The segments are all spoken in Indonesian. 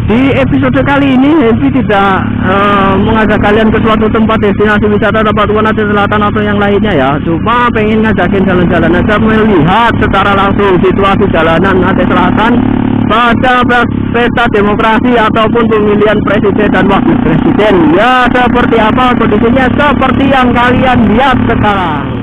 Di episode kali ini Happy tidak mengajak kalian ke suatu tempat destinasi wisata Batuan Aceh Selatan atau yang lainnya ya. Cuma pengen ngajakin jalan-jalan aja, melihat secara langsung situasi jalanan Aceh Selatan pada pesta demokrasi ataupun pemilihan presiden dan wakil presiden. Ya seperti apa kondisinya, seperti yang kalian lihat sekarang.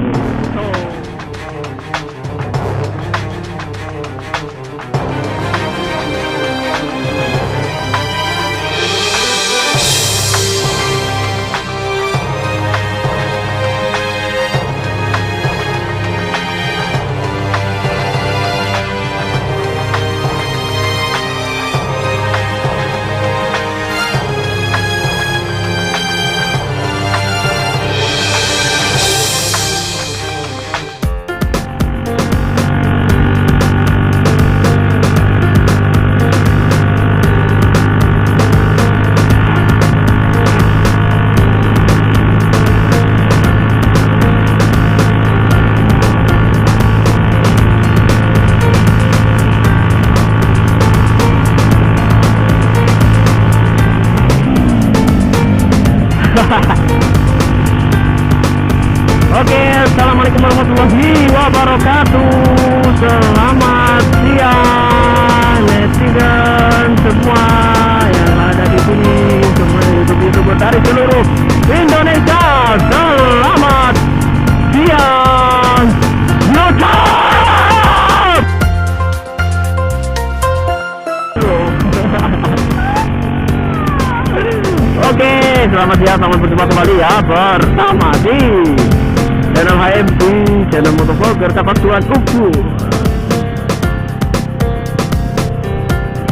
Oke, assalamualaikum warahmatullahi wabarakatuh. Selamat siang netizen semua yang ada di sini, semua youtuber dari seluruh Indonesia. Selamat siang YouTube. Oke, selamat siang, selamat berjumpa kembali ya bersama di channel HMD, channel motovlogger Tapak Tuan Uku.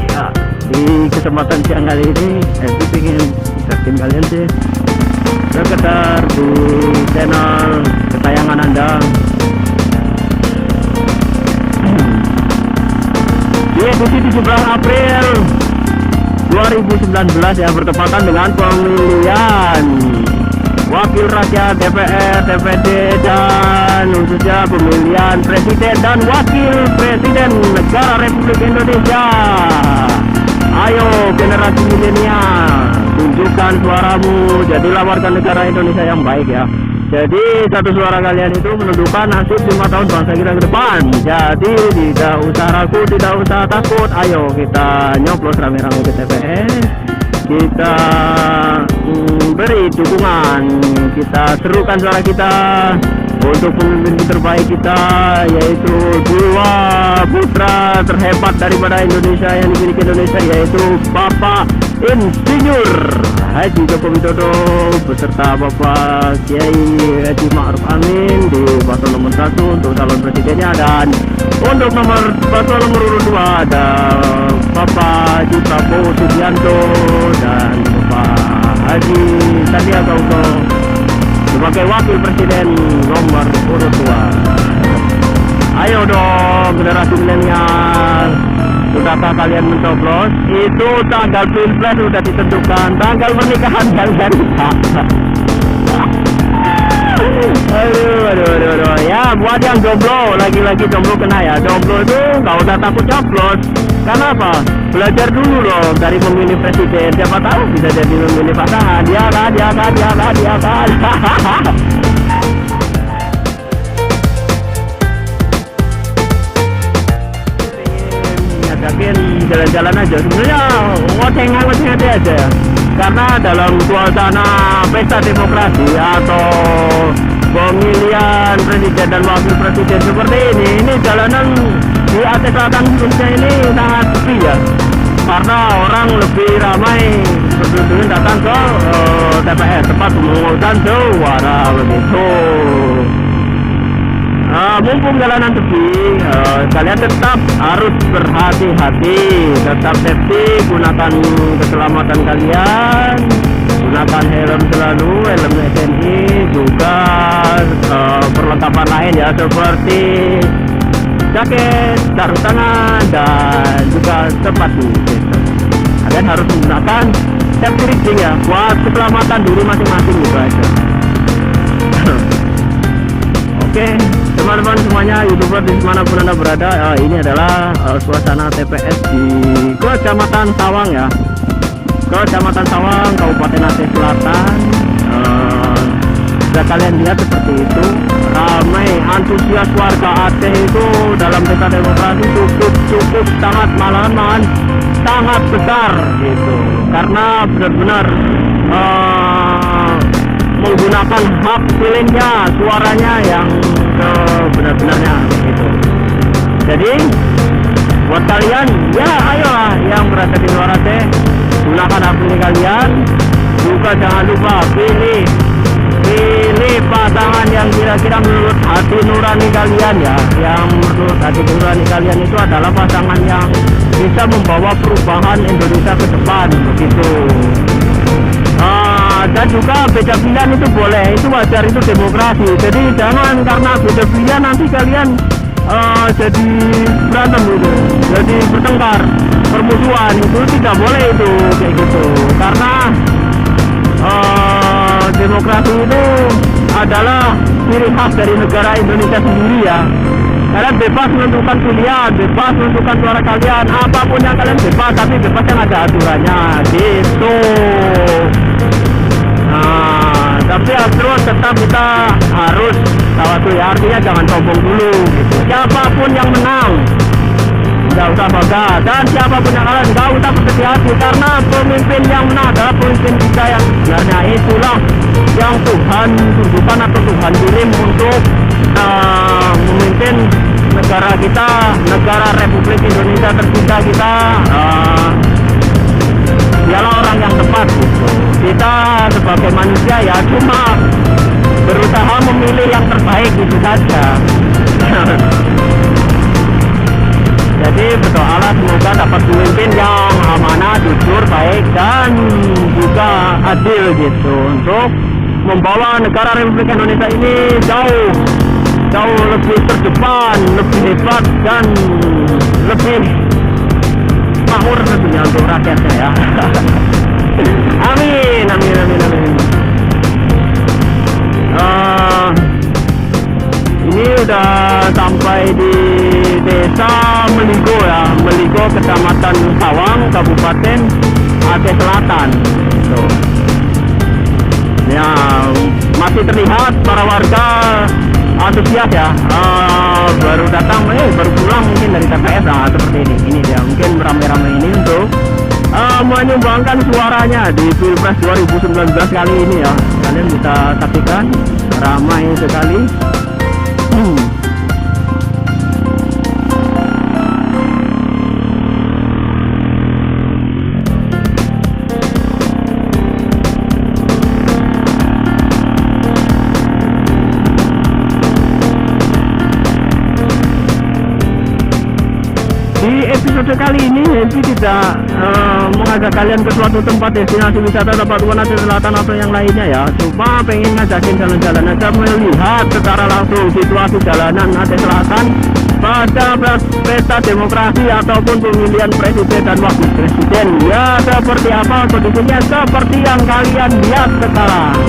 Ya, di kesempatan siang kali ini HMD ingin ngajakin kalian sih sekedar di channel kesayangan Anda. Di edisi 17 April 2019 ya, bertepatan dengan pemilihan wakil rakyat, DPR, DPD, dan khususnya pemilihan presiden dan wakil presiden negara Republik Indonesia. Ayo generasi milenial, tunjukkan suaramu, jadilah warga negara Indonesia yang baik ya. Jadi satu suara kalian itu menentukan nasib 5 tahun bangsa kita ke depan. Jadi tidak usah ragu, tidak usah takut. Ayo kita nyoblos rame-rame ke TPS, kita beri dukungan, kita serukan suara kita untuk pemimpin terbaik kita, yaitu dua putra terhebat daripada Indonesia yang dimiliki Indonesia, yaitu Bapak Insinyur Haji Joko Widodo beserta Bapak Kiai Haji Ma'ruf Amin di paslon nomor 1 untuk calon presidennya, dan untuk paslon nomor 2 ada Bapak Haji Prabowo Subianto dan Bapak Haji Sandiaga Uno sebagai wakil presiden nomor urut 2. Ayo dong generasi milenial, sudahkah kalian mencoblos? Itu tanggal pilpres sudah ditentukan, tanggal pernikahan kalian aduh ya, buat yang jomblo, lagi-lagi jomblo kena ya. Jomblo itu nggak usah takut coblos. Karena apa? Belajar dulu loh dari memilih presiden, siapa tahu bisa jadi memilih pasangan. Dia kan ngajakin jalan-jalan aja, sebenarnya ngoceng-ngoceng aja ya. Karena dalam suasana pesta demokrasi atau pemilihan presiden dan wakil presiden seperti ini jalanan di Aceh Selatan khususnya ini sangat sepi ya, karena orang lebih ramai berduduk datang ke TPS, tempat pemungutan suara begitu. Mumpung jalanan sepi, kalian tetap harus berhati-hati, tetap safety, gunakan keselamatan kalian, gunakan helm selalu, helm SNI, juga perlengkapan lain ya, seperti jaket, sarung tangan, dan juga sepatu. Kalian harus menggunakan safety riding ya, buat keselamatan diri masing-masing gitu aja. Oke, teman-teman semuanya, YouTuber dimanapun Anda berada. Ini adalah suasana TPS di Kecamatan Sawang ya, Kecamatan Sawang, Kabupaten Aceh Selatan. Bisa kalian lihat seperti itu, ramai antusias warga Aceh itu dalam pesta demokrasi cukup sangat, malahan sangat besar gitu, karena benar-benar menggunakan hak pilihnya, suaranya yang benar-benarnya gitu. Jadi buat kalian ya, ayolah yang berada di luar Aceh, gunakan hak pilih kalian. Juga jangan lupa pilih pasangan yang kira-kira menurut hati nurani kalian ya, yang menurut hati nurani kalian itu adalah pasangan yang bisa membawa perubahan Indonesia ke depan begitu. Dan juga beda pilihan itu boleh, itu wajar, itu demokrasi. Jadi jangan karena beda pilihan nanti kalian jadi berantem gitu, jadi bertengkar, permusuhan, itu tidak boleh itu kayak gitu. Karena demokrasi itu adalah ciri khas dari negara Indonesia sendiri ya. Kalian bebas menentukan pilihan, bebas menentukan suara kalian, apapun yang kalian bebas, tapi bebas yang ada aturannya gitu. Tapi terus tetap kita harus tahu ya, artinya jangan sombong dulu gitu. Siapapun yang menang nggak usah bangga, dan siapapun yang kalah nggak usah bersedih hati, karena pemimpin yang menang adalah pemimpin kita yang sebenarnya. Itulah yang Tuhan tunjukkan atau Tuhan kirim untuk memimpin negara kita, negara Republik Indonesia tercinta kita. Dialah orang yang tepat gitu. Kita sebagai manusia ya cuma berusaha memilih yang terbaik itu saja. Jadi berdoalah semoga dapat pemimpin yang amanah, jujur, baik, dan juga adil gitu, untuk membawa negara Republik Indonesia ini jauh lebih terdepan, lebih hebat, dan lebih makmur tentunya untuk rakyatnya ya. Amin, amin, amin, amin. Ini udah sampai di Desa Meligo ya, Meligo, Kecamatan Sawang, Kabupaten Aceh Selatan. Tuh. Ya, masih terlihat para warga antusias ya, baru datang, baru pulang mungkin dari TPS seperti ini. Ini dia mungkin ramai-ramai ini untuk menyumbangkan suaranya di Pilpres 2019 kali ini ya. Kalian bisa saksikan ramai sekali. Di episode kali ini Henry tidak mengajak kalian ke suatu tempat destinasi wisata Batuan Aceh Selatan atau yang lainnya ya. Cuma pengen ngajakin jalan-jalan aja, melihat secara langsung situasi jalanan Aceh Selatan pada pesta demokrasi ataupun pemilihan presiden dan wakil presiden. Ya seperti apa kondisinya, seperti yang kalian lihat sekarang.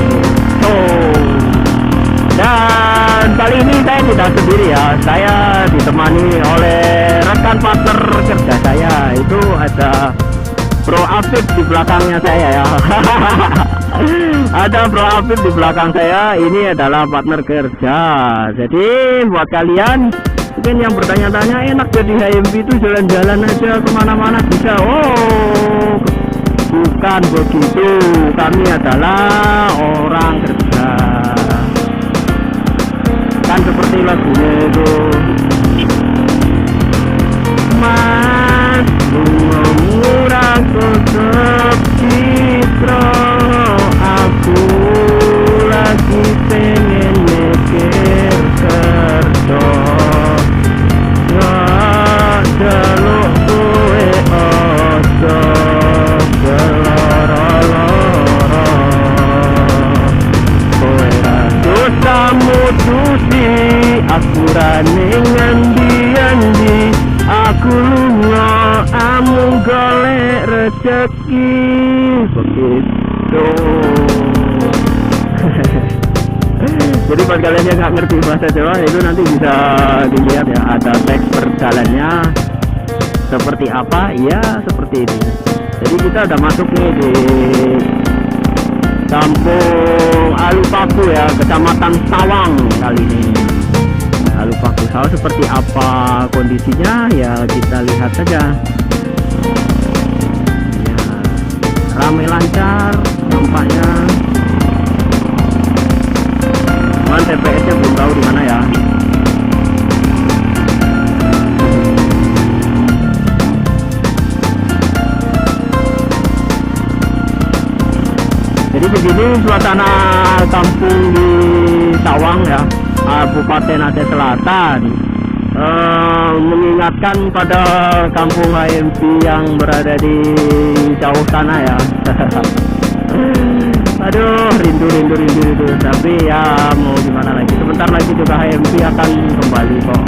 Dan kali ini saya tidak sendiri ya, saya ditemani oleh rekan partner kerja saya. Itu ada Bro Afif di belakangnya saya ya. Ada Bro Afif di belakang saya, ini adalah partner kerja. Jadi buat kalian mungkin yang bertanya-tanya, enak jadi HMV itu jalan-jalan aja kemana-mana bisa. Oh, bukan begitu, kami adalah orang kerja. Kan seperti lagunya itu, Mas bunga murah tetap citro, aku lagi pengen mikir kerja, gak jaluk kue ojo geloro-loro, kue ratus kamu tusi, aku rane ngandi-andi, aku lunga amung golek rezeki begitu. Jadi buat kalian yang nggak ngerti bahasa Jawa itu nanti bisa dilihat ya, ada teks perjalannya seperti apa, ya seperti ini. Jadi kita udah masuk nih di Kampung Alupaku ya, Kecamatan Sawang kali ini. Alupaku Sawang seperti apa kondisinya ya kita lihat saja. Ya, ramai lancar nampaknya. Cuman TPS-nya belum tahu di mana ya. Jadi begini suasana kampung di Sawang ya, Kabupaten Aceh Selatan. Mengingatkan pada kampung HMP yang berada di jauh sana ya. Aduh, rindu. Tapi ya mau gimana lagi. Sebentar lagi juga HMP akan kembali kok.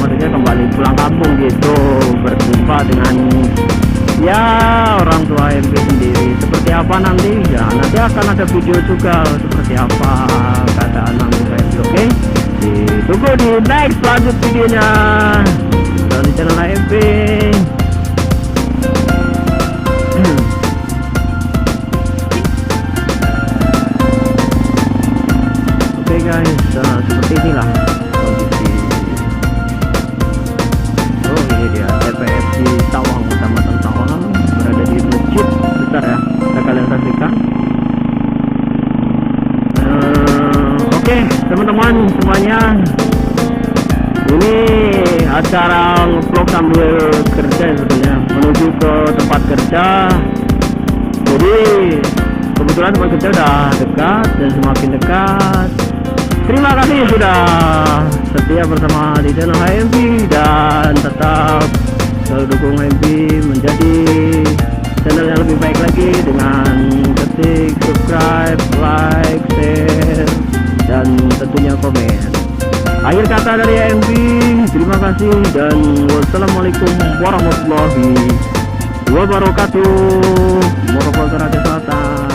Maksudnya kembali pulang kampung gitu, berjumpa dengan ya orang tua HMP sendiri. Seperti apa nanti ya, nanti akan ada video juga seperti apa keadaan anggota HMP. Oke, ditunggu di next lanjut videonya di channel HMP. Oke guys, seperti inilah kondisi. Oh ini dia TPS di Sawang, Kecamatan Sawang, berada di masjid besar ya, bisa kalian saksikan. Oke teman-teman semuanya, ini acara ngevlog sambil kerja sebetulnya, menuju ke tempat kerja. Jadi kebetulan tempat kerja udah dekat dan semakin dekat. Terima kasih sudah setia bersama di channel HMP dan tetap selalu dukung HMP menjadi channel yang lebih baik lagi dengan ketik subscribe, like, share, dan tentunya komen. Akhir kata dari HMP, terima kasih dan wassalamualaikum warahmatullahi wabarakatuh. Morowali Aceh Selatan.